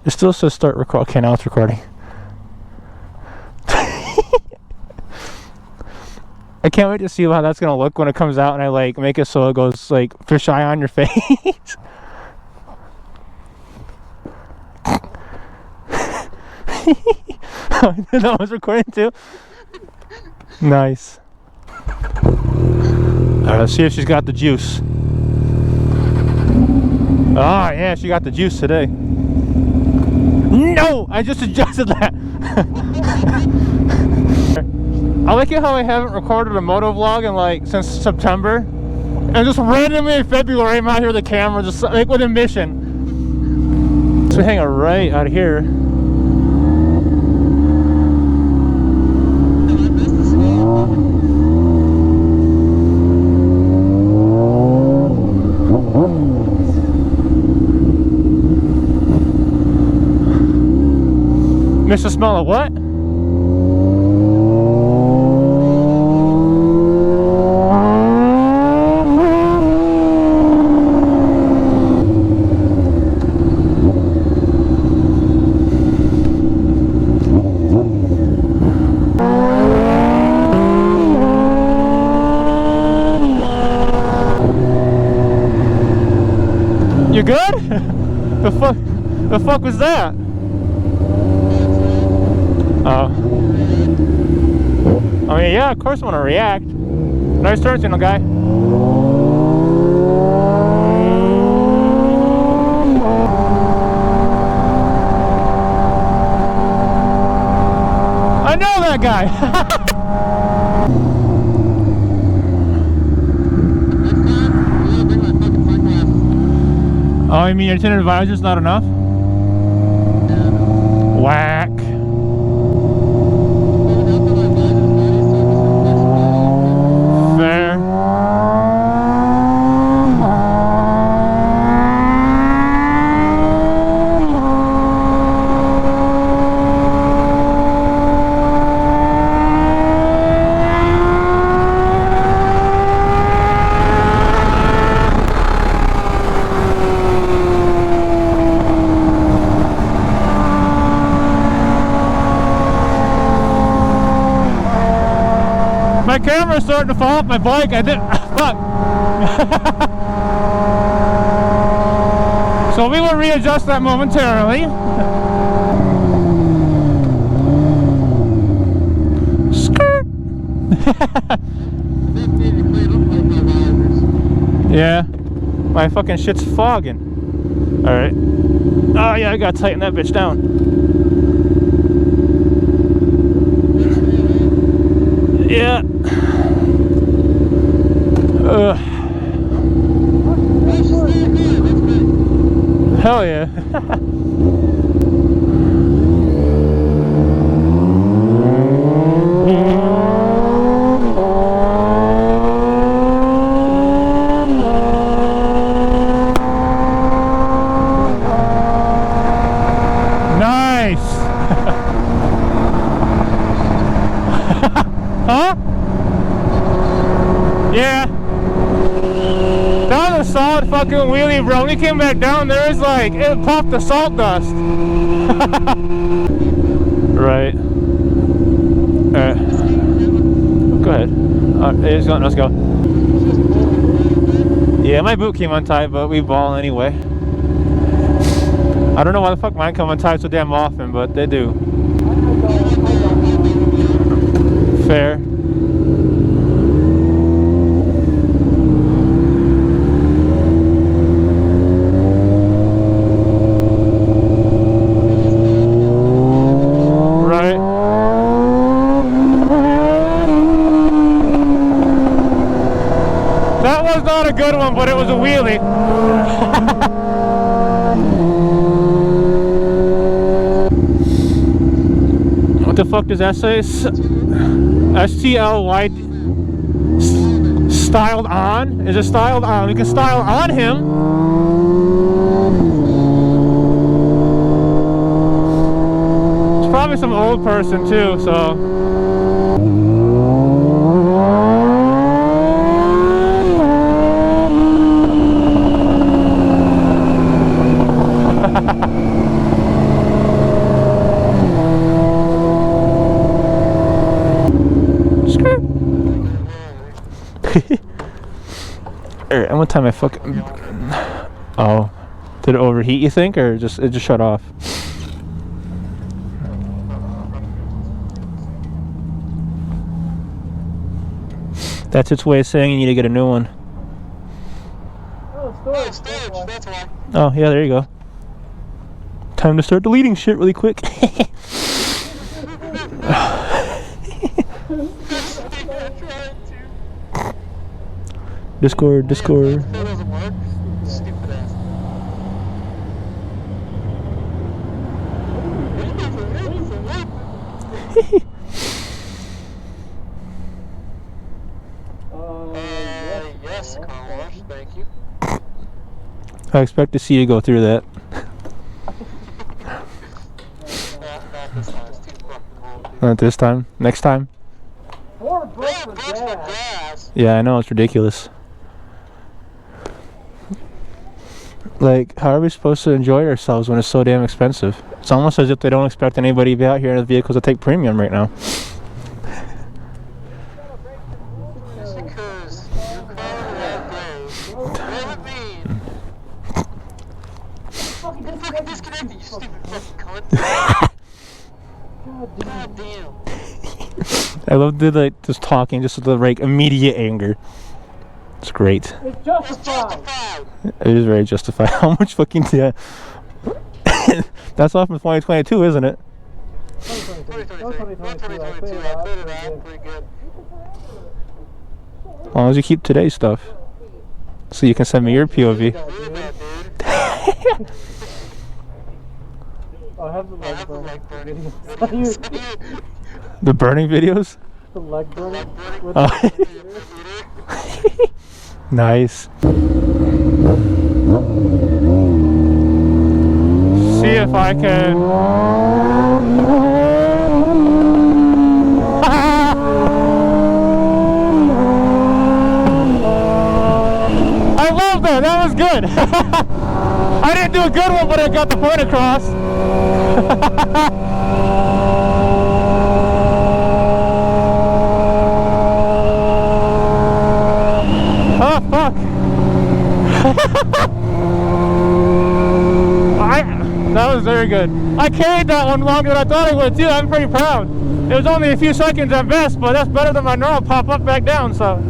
It still says start record. Okay, now it's recording. I can't wait to see how that's gonna look when it comes out and I like make it so it goes like fisheye on your face. That was recording too. Nice. Alright, let's see if she's got the juice. Oh yeah, she got the juice today. No! I just adjusted that. I like it how I haven't recorded a moto vlog in like since September. And just randomly in February I'm out here with the camera just like with a mission. So hang it right out of here. Miss the smell of what? You good? The fuck was that? Oh. I mean, yeah, of course I want to react. Nice turn signal, guy. I know that guy. Oh, you mean your tinted visor's not enough? Whack. Fair. My camera's starting to fall off my bike. I did. Fuck. So we will readjust that momentarily. Skirt. Yeah. My fucking shit's fogging. Alright. Oh yeah, I gotta tighten that bitch down. Yeah. Hell yeah. Nice. Huh? Yeah. That was a solid fucking wheelie, bro. When we came back down, there was like, it popped the salt dust. Right. Alright. Go ahead. Let's go. Yeah, my boot came untied, but we ball anyway. I don't know why the fuck mine come untied so damn often, but they do. Fair. Right. That was not a good one, but it was a wheelie. What the fuck does that say? S-T-L-Y styled on? Is it styled on? We can style on him. It's probably some old person too, so. one time I fucking... Oh. Did it overheat, you think? Or it just shut off? That's its way of saying you need to get a new one. Oh, storage, that's why. Oh, yeah, there you go. Time to start deleting shit really quick. Discord. That doesn't work. Stupid ass. Yes, car wash, thank you. I expect to see you go through that. Not this time, it's too fucking old, dude. Not this time. Next time. $4 for gas. Yeah, I know, it's ridiculous. Like, how are we supposed to enjoy ourselves when it's so damn expensive? It's almost as if they don't expect anybody to be out here in the vehicles to take premium right now. Just because your car that day doesn't mean... Fucking disconnected, you stupid fucking cunt. God damn. I love the, like, just talking, just with the, like, immediate anger. It's great. It's justified. It is very justified. How much fucking... Yeah. That's off from 2022, isn't it? 2022. I cleared it out pretty good. As long as you keep today's stuff. So you can send me your POV. I have the leg burning. The burning videos? The leg burning? Oh. Nice. See if I can... I love that! That was good! I didn't do a good one, but I got the point across. Oh, fuck. That was very good. I carried that one longer than I thought I would, too. I'm pretty proud. It was only a few seconds at best, but that's better than my normal pop up back down, so...